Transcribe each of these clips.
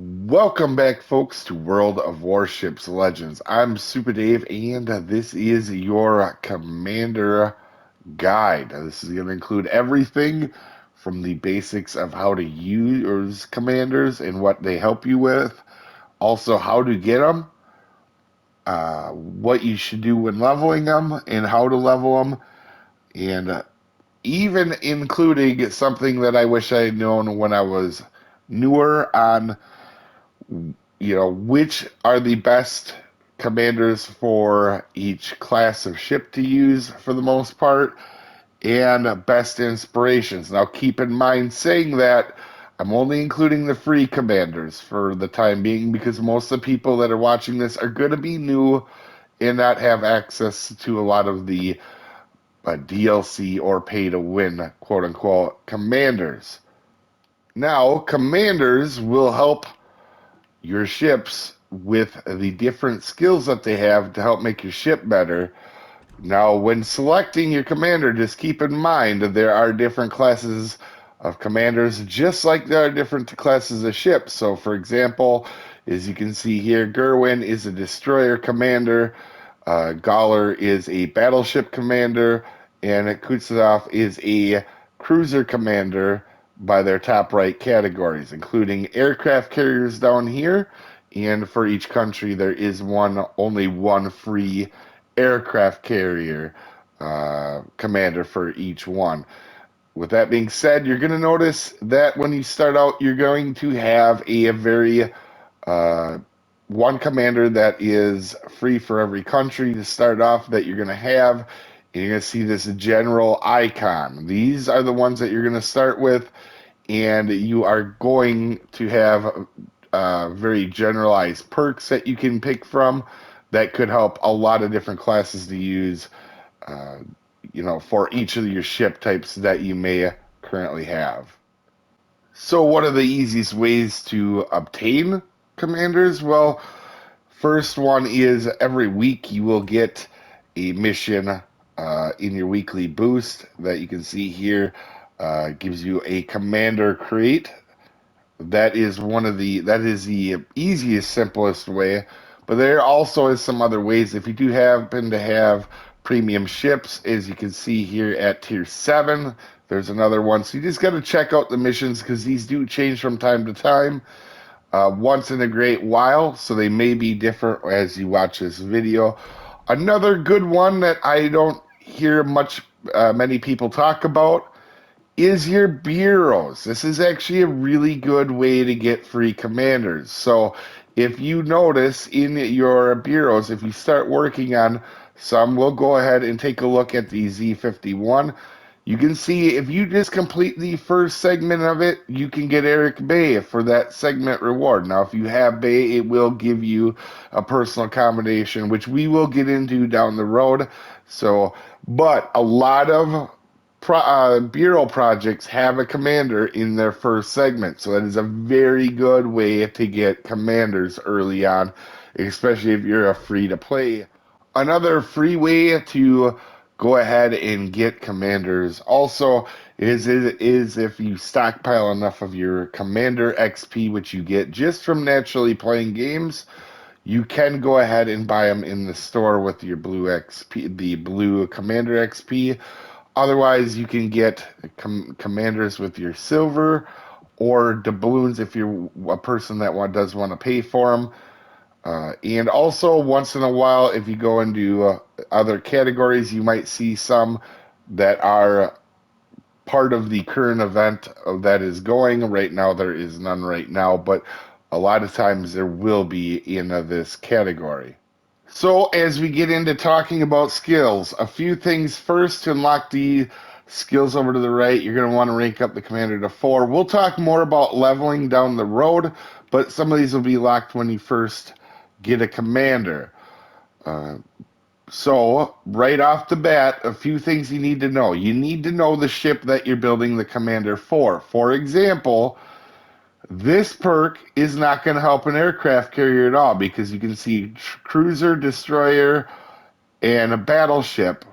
Welcome back, folks, to World of Warships Legends. I'm Soopa-Dave, and this is your Commander Guide. This is going to include everything from the basics of how to use commanders and what they help you with, also how to get them, what you should do when leveling them, and how to level them, and even including something that I wish I had known when I was newer on which are the best commanders for each class of ship to use for the most part, and best inspirations. Now, keep in mind saying that I'm only including the free commanders for the time being because most of the people that are watching this are going to be new and not have access to a lot of the DLC or pay to win, quote unquote, commanders. Now, commanders will help your ships with the different skills that they have to help make your ship better. Now, when selecting your commander, just keep in mind that there are different classes of commanders, just like there are different classes of ships. So, for example, as you can see here, Gerwin is a destroyer commander, Gawler is a battleship commander, and Kutsatov is a cruiser commander by their top right categories, including aircraft carriers down here. And for each country, there is only one free aircraft carrier commander for each one. With that being said, you're going to notice that when you start out, you're going to have a very uh, one commander that is free for every country to start off that you're going to have. And you're going to see this general icon. These are the ones that you're going to start with, and you are going to have very generalized perks that you can pick from that could help a lot of different classes to use, uh, for each of your ship types that you may currently have. So, what are the easiest ways to obtain commanders? Well, first one is every week you will get a mission in your weekly boost that you can see here. Gives you a commander crate. That is the easiest, simplest way. But there also is some other ways. If you do happen to have premium ships, as you can see here at tier 7, there's another one. So you just got to check out the missions because these do change from time to time, once in a great while. So they may be different as you watch this video. Another good one that I don't hear many people talk about is your bureaus. This is actually a really good way to get free commanders. So if you notice in your bureaus, if you start working on some, we'll go ahead and take a look at the Z51. You can see if you just complete the first segment of it, you can get Eric Bay for that segment reward. Now, if you have Bay, it will give you a personal combination, which we will get into down the road. So, but a lot of Bureau projects have a commander in their first segment, so that is a very good way to get commanders early on, especially if you're a free to play. Another free way to go ahead and get commanders also is if you stockpile enough of your commander XP, which you get just from naturally playing games. You can go ahead and buy them in the store with your blue XP, the blue commander XP. Otherwise, you can get commanders with your silver or doubloons if you're a person that does want to pay for them. And also, once in a while, if you go into other categories, you might see some that are part of the current event that is going. Right now, there is none right now, but a lot of times there will be in this category. So, as we get into talking about skills, a few things first to unlock the skills over to the right. You're going to want to rank up the commander to 4. We'll talk more about leveling down the road, but some of these will be locked when you first get a commander. Uh, so, right off the bat, a few things you need to know. You need to know the ship that you're building the commander for. For example, this perk is not going to help an aircraft carrier at all because you can see cruiser, destroyer, and a battleship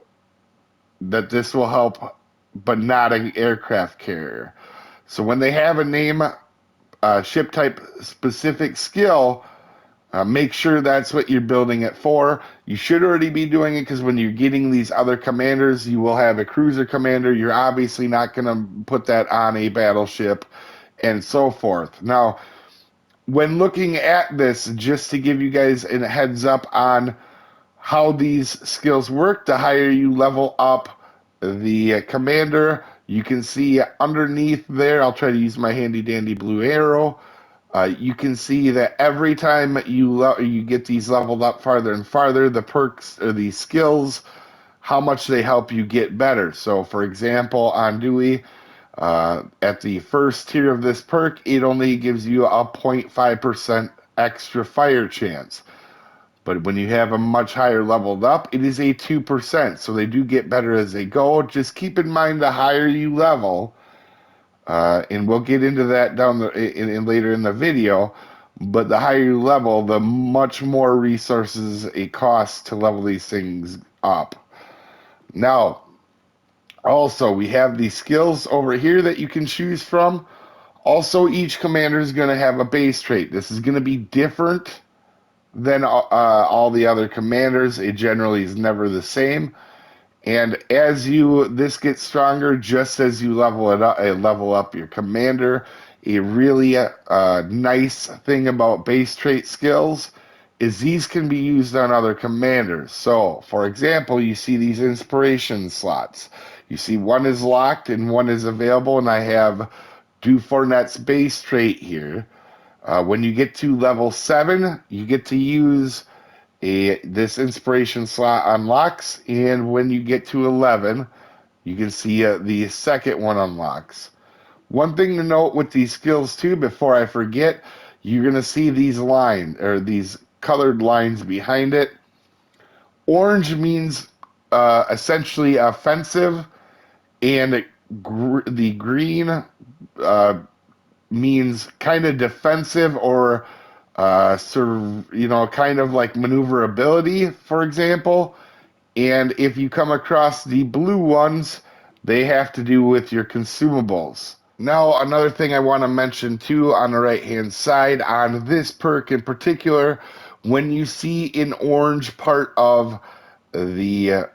that this will help, but not an aircraft carrier. So when they have a name ship type specific skill, make sure that's what you're building it for. You should already be doing it because when you're getting these other commanders, you will have a cruiser commander. You're obviously not going to put that on a battleship and so forth. Now, when looking at this, just to give you guys a heads up on how these skills work, the higher you level up the commander, you can see underneath there, I'll try to use my handy dandy blue arrow. You can see that every time you get these leveled up farther and farther, the perks or the skills, how much they help you get better. So, for example, on Dewey, at the first tier of this perk, it only gives you a 0.5% extra fire chance. But when you have a much higher leveled up, it is a 2%. So they do get better as they go. Just keep in mind the higher you level, and we'll get into that later in the video. But the higher you level, the much more resources it costs to level these things up. Now, also, we have the skills over here that you can choose from. Also, each commander is going to have a base trait. This is going to be different than all the other commanders. It generally is never the same. And as this gets stronger, just as you level up your commander. A really nice thing about base trait skills is these can be used on other commanders. So, for example, you see these inspiration slots. You see one is locked and one is available, and I have Du Fournette's base trait here. When you get to level 7, you get to use this inspiration slot unlocks, and when you get to 11, you can see the second one unlocks. One thing to note with these skills too, before I forget, you're going to see these these colored lines behind it. Orange means essentially offensive, and the green means kind of defensive or kind of like maneuverability, for example. And if you come across the blue ones, they have to do with your consumables. Now, another thing I want to mention too on the right-hand side on this perk in particular, when you see an orange part of the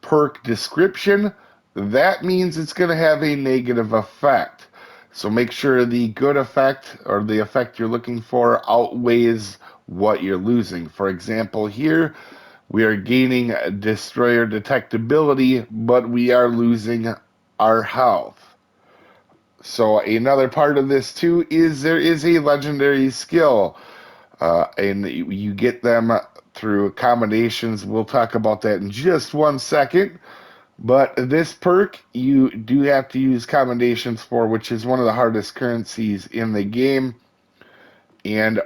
perk description, that means it's going to have a negative effect. So make sure the good effect or the effect you're looking for outweighs what you're losing. For example, here we are gaining destroyer detectability, but we are losing our health. So another part of this too is there is a legendary skill, and you get them through combinations. We'll talk about that in just 1 second. But this perk, you do have to use commendations for, which is one of the hardest currencies in the game. And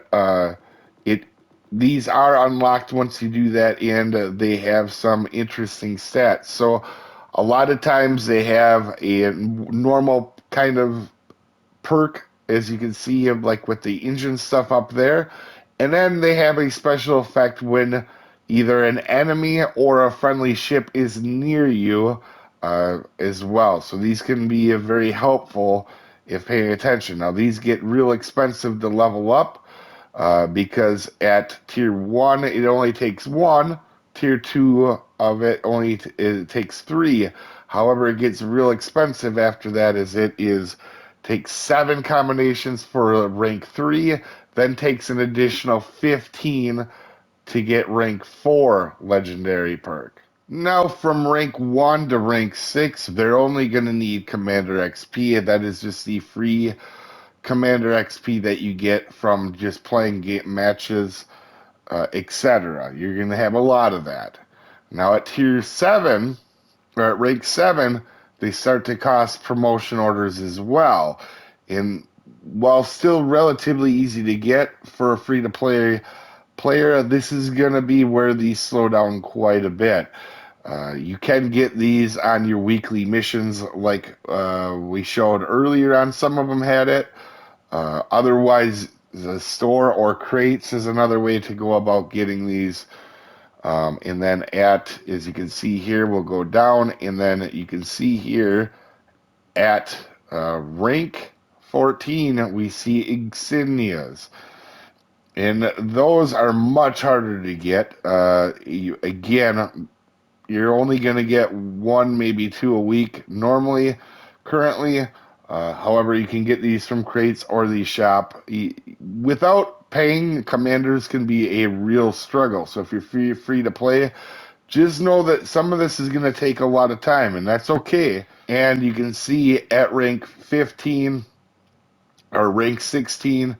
these are unlocked once you do that, and they have some interesting stats. So a lot of times they have a normal kind of perk, as you can see, like with the engine stuff up there. And then they have a special effect when either an enemy or a friendly ship is near you as well. So these can be very helpful if paying attention. Now, these get real expensive to level up because at tier 1, it only takes 1. Tier 2 of it it takes 3. However, it gets real expensive after that, as takes 7 combinations for rank 3, then takes an additional 15 to get rank 4 legendary perk. Now, from rank 1 to rank 6, they're only going to need Commander XP, and that is just the free Commander XP that you get from just playing game matches, etc. You're going to have a lot of that. Now, at tier 7, or at rank 7, they start to cost promotion orders as well. And while still relatively easy to get for a free-to-play player, this is going to be where these slow down quite a bit. You can get these on your weekly missions like we showed earlier on. Some of them had it. Otherwise, the store or crates is another way to go about getting these. And then as you can see here, we'll go down, and then you can see here at rank 14, we see insignias. And those are much harder to get. Again, you're only going to get one, maybe two a week normally, currently. However, you can get these from crates or the shop. Without paying, commanders can be a real struggle. So if you're free to play, just know that some of this is going to take a lot of time, and that's okay. And you can see at rank 15 or rank 16,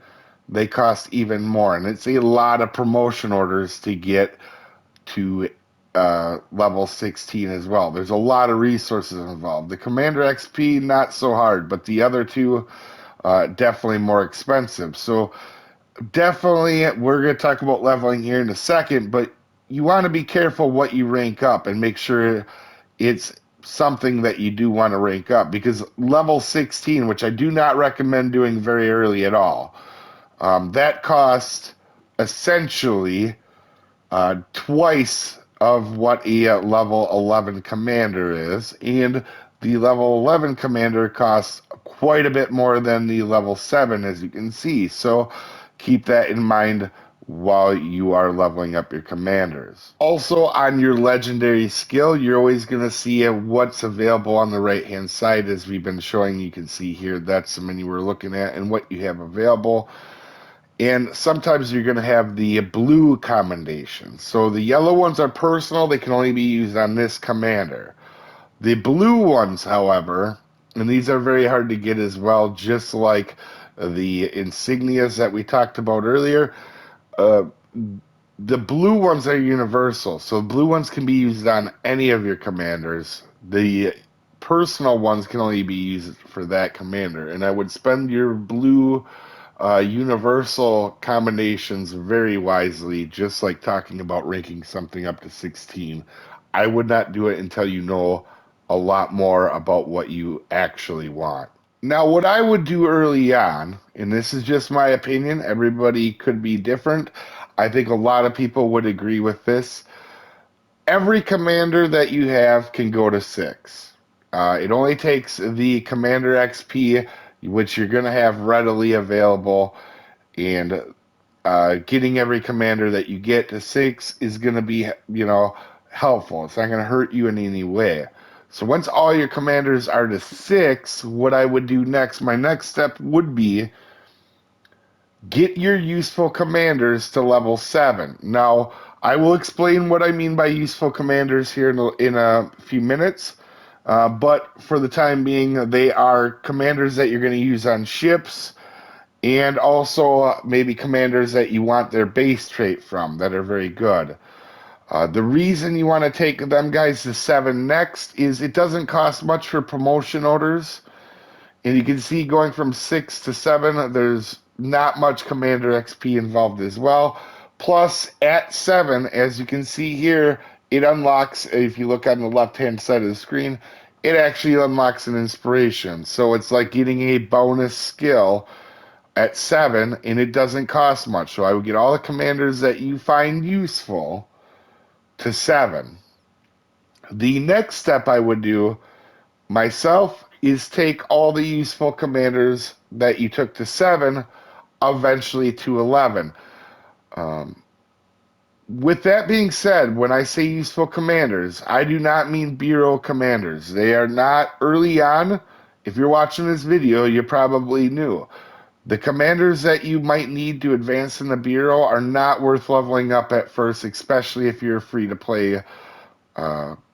they cost even more. And it's a lot of promotion orders to get to level 16 as well. There's a lot of resources involved. The Commander XP, not so hard, but the other two, definitely more expensive. So definitely, we're going to talk about leveling here in a second, but you want to be careful what you rank up and make sure it's something that you do want to rank up, because level 16, which I do not recommend doing very early at all, that costs essentially twice of what a level 11 commander is, and the level 11 commander costs quite a bit more than the level 7, as you can see. So keep that in mind while you are leveling up your commanders. Also, on your legendary skill, you're always going to see what's available on the right hand side. As we've been showing, you can see here that's the menu we're looking at and what you have available. And sometimes you're going to have the blue commendations. So the yellow ones are personal, they can only be used on this commander. The blue ones, however, and these are very hard to get as well, just like the insignias that we talked about earlier. Uh, the blue ones are universal, so blue ones can be used on any of your commanders. The personal ones can only be used for that commander, and I would spend your blue universal combinations very wisely, just like talking about ranking something up to 16. I would not do it until you know a lot more about what you actually want. Now, what I would do early on, and this is just my opinion, everybody could be different. I think a lot of people would agree with this. Every commander that you have can go to 6. It only takes the Commander XP, which you're going to have readily available, and getting every commander that you get to 6 is going to be, helpful. It's not going to hurt you in any way. So once all your commanders are to 6, what I would do next, my next step would be get your useful commanders to level 7. Now, I will explain what I mean by useful commanders here in a few minutes. But for the time being, they are commanders that you're going to use on ships, and also maybe commanders that you want their base trait from that are very good. The reason you want to take them guys to 7 next is it doesn't cost much for promotion orders. And you can see going from 6 to 7, there's not much commander XP involved as well. Plus, at 7, as you can see here, it unlocks, if you look on the left-hand side of the screen, it actually unlocks an inspiration. So it's like getting a bonus skill at 7, and it doesn't cost much. So I would get all the commanders that you find useful to 7. The next step I would do myself is take all the useful commanders that you took to 7, eventually to 11. With that being said, when I say useful commanders, I do not mean bureau commanders. They are not early on. If you're watching this video, you're probably new. The commanders that you might need to advance in the bureau are not worth leveling up at first, especially if you're a free-to-play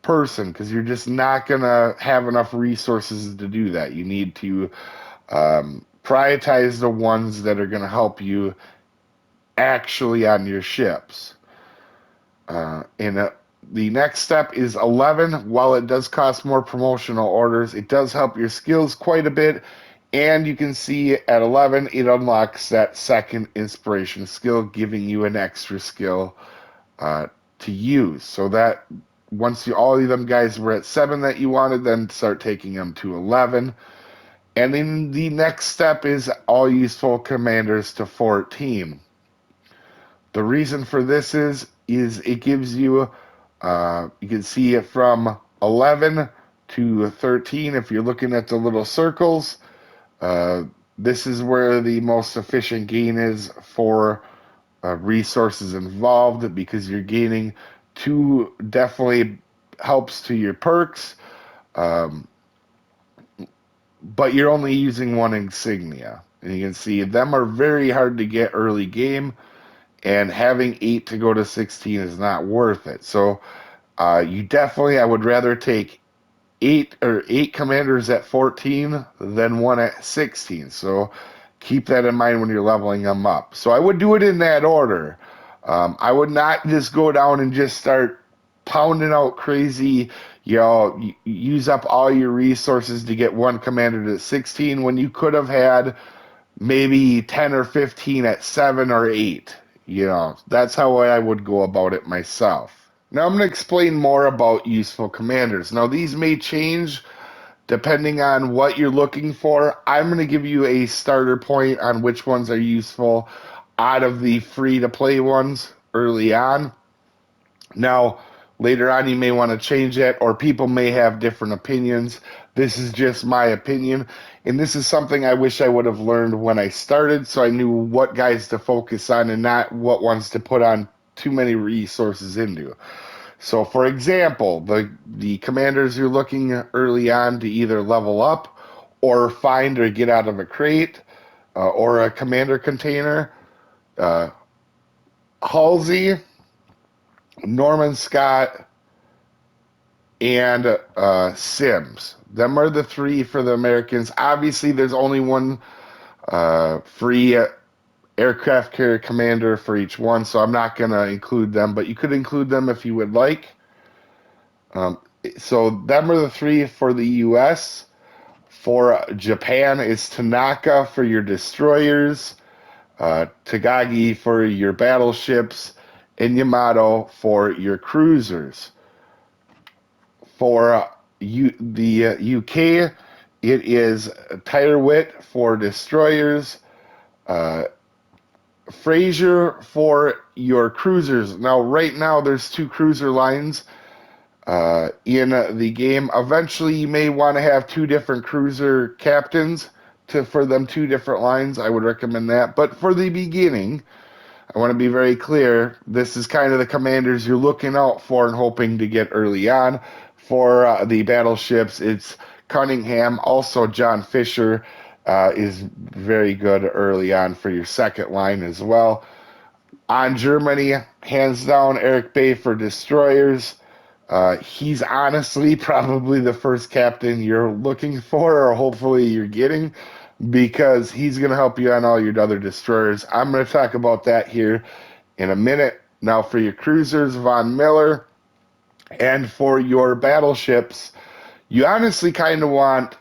person, because you're just not going to have enough resources to do that. You need to prioritize the ones that are going to help you actually on your ships. The next step is 11. While it does cost more promotional orders, it does help your skills quite a bit. And you can see at 11, it unlocks that second inspiration skill, giving you an extra skill to use. So that once all of them guys were at 7 that you wanted, then start taking them to 11. And then the next step is all useful commanders to 14. The reason for this is it gives you, you can see it from 11 to 13. If you're looking at the little circles, This is where the most efficient gain is for resources involved, because you're gaining two definitely helps to your perks, um, but you're only using one insignia. And you can see them are very hard to get early game, and having 8 to go to 16 is not worth it. So you definitely, I would rather take eight commanders at 14 than one at 16. So keep that in mind when you're leveling them up. So I would do it in that order. I would not just go down and just start pounding out crazy, use up all your resources to get one commander to 16 when you could have had maybe 10 or 15 at 7 or 8. That's how I would go about it myself. Now I'm going to explain more about useful commanders. Now these may change depending on what you're looking for. I'm going to give you a starter point on which ones are useful out of the free-to-play ones early on. Now, later on, you may want to change that, or people may have different opinions. This is just my opinion, and this is something I wish I would have learned when I started, so I knew what guys to focus on and not what ones to put on too many resources into. So, for example, the commanders you're looking early on to either level up or find or get out of a crate or a commander container, uh, Halsey, Norman Scott, and Sims. Them are the three for the Americans. Obviously, there's only one free aircraft carrier commander for each one, so I'm not going to include them, but you could include them if you would like. So them are the three for the U.S. For Japan, it's Tanaka for your destroyers, Tagagi for your battleships, and Yamato for your cruisers. For the UK, it is Tyrewit for destroyers, Fraser for your cruisers. Now, right now, there's two cruiser lines in the game. Eventually, you may want to have two different cruiser captains for them two different lines. I would recommend that. But for the beginning, I want to be very clear. This is kind of the commanders you're looking out for and hoping to get early on. For the battleships, it's Cunningham. Also, John Fisher is very good early on for your second line as well. On Germany, hands down, Eric Bay for destroyers. He's honestly probably the first captain you're looking for, or hopefully you're getting, because he's going to help you on all your other destroyers. I'm going to talk about that here in a minute. Now, for your cruisers, Von Miller, and for your battleships, you honestly kind of want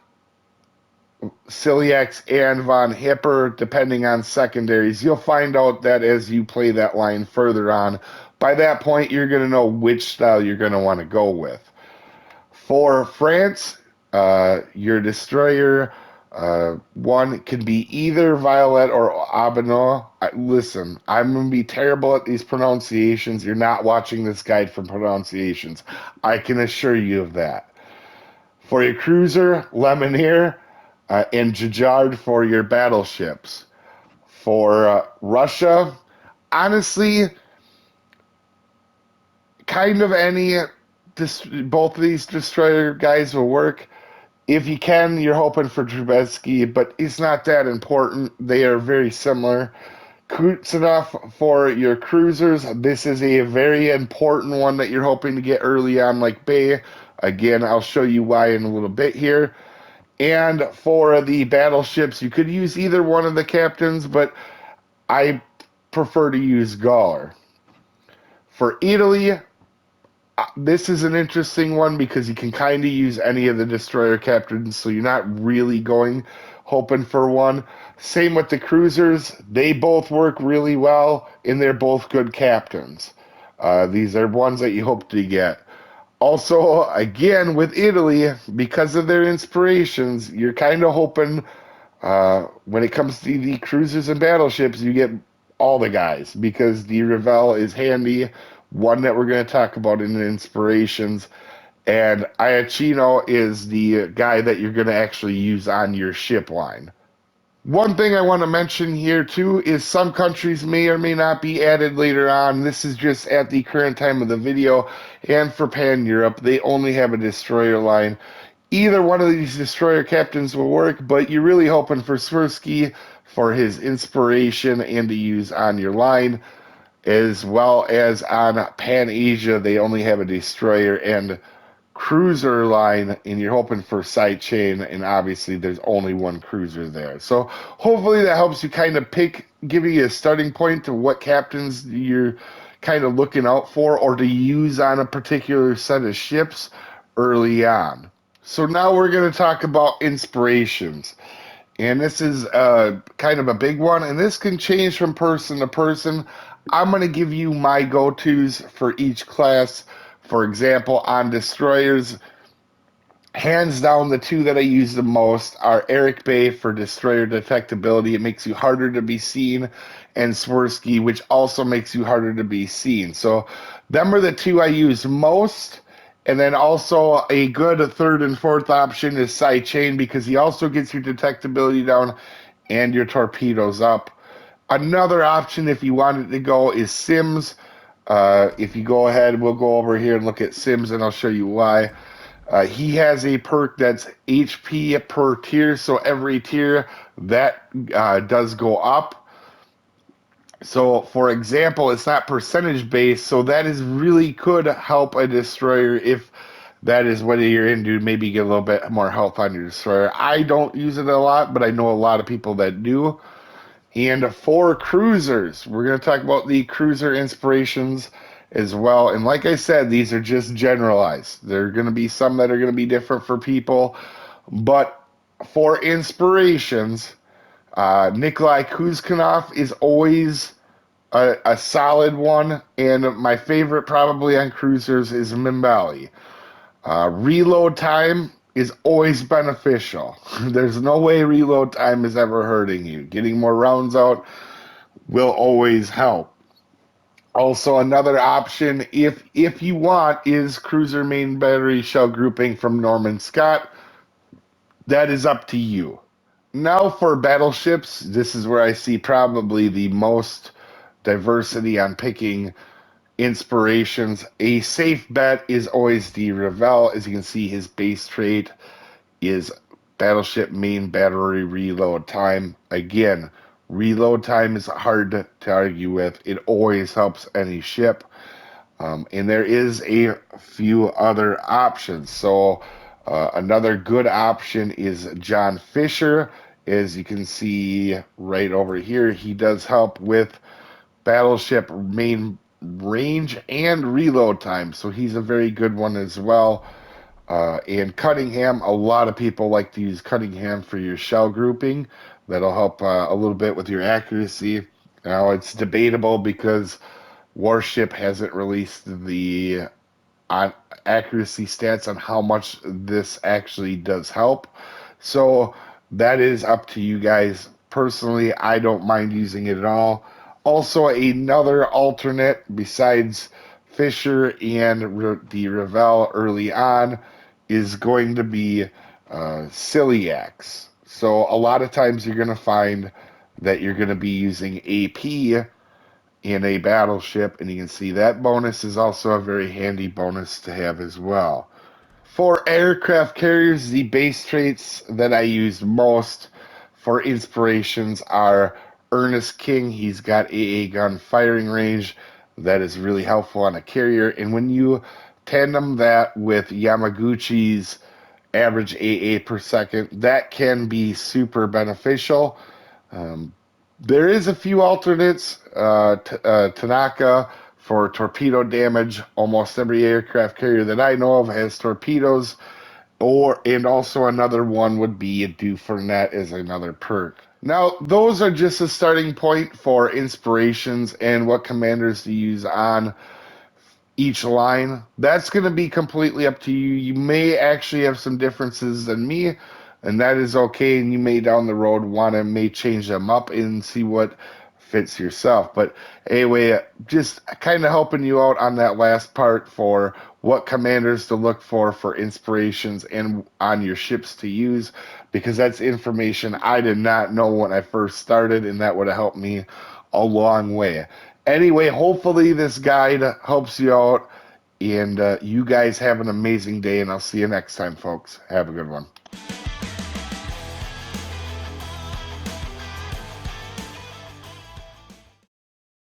Celiacs and Von Hipper, depending on secondaries. You'll find out that as you play that line further on. By that point, you're going to know which style you're going to want to go with. For France, your destroyer, one can be either Violet or Abeno. Listen, I'm going to be terrible at these pronunciations. You're not watching this guide for pronunciations. I can assure you of that. For your cruiser, Lemonnier, and Jajard for your battleships. For Russia, honestly, kind of any, both of these destroyer guys will work. If you can, you're hoping for Trubetsky, but it's not that important. They are very similar. Kutsunov for your cruisers. This is a very important one that you're hoping to get early on, like Bay. Again, I'll show you why in a little bit here. And for the battleships, you could use either one of the captains, but I prefer to use Galler. For Italy, this is an interesting one because you can kind of use any of the destroyer captains, so you're not really going hoping for one. Same with the cruisers. They both work really well, and they're both good captains. These are ones that you hope to get. Also, again, with Italy, because of their inspirations, you're kind of hoping when it comes to the cruisers and battleships, you get all the guys, because the Revell is handy, one that we're going to talk about in the inspirations, and Iachino is the guy that you're going to actually use on your ship line. One thing I want to mention here too is some countries may or may not be added later on. This is just at the current time of the video. And for Pan Europe, they only have a destroyer line. Either one of these destroyer captains will work, but you're really hoping for Swirsky for his inspiration and to use on your line, as well as on Pan Asia, they only have a destroyer and cruiser line, and you're hoping for side chain, and obviously there's only one cruiser there. So hopefully that helps you kind of pick, giving you a starting point to what captains you're kind of looking out for or to use on a particular set of ships early on. So now we're going to talk about inspirations. And this is kind of a big one, and this can change from person to person. I'm going to give you my go-tos for each class. For example, on destroyers, hands down, the two that I use the most are Eric Bay for destroyer detectability. It makes you harder to be seen, and Swirsky, which also makes you harder to be seen. So, them are the two I use most. And then also a good third and fourth option is Sidechain because he also gets your detectability down and your torpedoes up. Another option, if you wanted to go, is Sims. If you go ahead, we'll go over here and look at Sims, and I'll show you why. He has a perk that's HP per tier, so every tier that does go up. So, for example, it's not percentage based, so that is really could help a destroyer if that is what you're into. Maybe get a little bit more health on your destroyer. I don't use it a lot, but I know a lot of people that do. And for cruisers, we're going to talk about the cruiser inspirations as well. And like I said, these are just generalized. There are going to be some that are going to be different for people. But for inspirations, Nikolai Kuzkanov is always a solid one. And my favorite probably on cruisers is Mimbali. Reload time is always beneficial. There's no way reload time is ever hurting you. Getting more rounds out will always help. Also, another option, if you want, is cruiser main battery shell grouping from Norman Scott. That is up to you. Now for battleships, this is where I see probably the most diversity on picking inspirations. A safe bet is always the Revell. As you can see, his base trait is battleship main battery reload time. Again, reload time is hard to argue with. It always helps any ship. And there is a few other options. So another good option is John Fisher. As you can see right over here, he does help with battleship main range and reload time. So he's a very good one as well. And Cunningham, a lot of people like to use Cunningham for your shell grouping. That'll help a little bit with your accuracy. Now, it's debatable because Warship hasn't released the accuracy stats on how much this actually does help. So that is up to you guys. Personally, I don't mind using it at all. Also, another alternate besides Fisher and the Revell early on is going to be celiacs. So a lot of times you're going to find that you're going to be using AP in a battleship, and you can see that bonus is also a very handy bonus to have as well. For aircraft carriers, the base traits that I use most for inspirations are Ernest King. He's got AA gun firing range. That is really helpful on a carrier. And when you tandem that with Yamaguchi's average AA per second, that can be super beneficial. Um, there is a few alternates. Tanaka for torpedo damage. Almost every aircraft carrier that I know of has torpedoes. And also another one would be a Dufresne as another perk. Now, those are just a starting point for inspirations and what commanders to use on each line. That's going to be completely up to you. You may actually have some differences than me, and that is okay. And you may down the road want to may change them up and see what fits yourself. But anyway, just kind of helping you out on that last part for what commanders to look for inspirations and on your ships to use, because that's information I did not know when I first started, and that would have helped me a long way. Anyway, hopefully this guide helps you out, and you guys have an amazing day, and I'll see you next time, folks. Have a good one.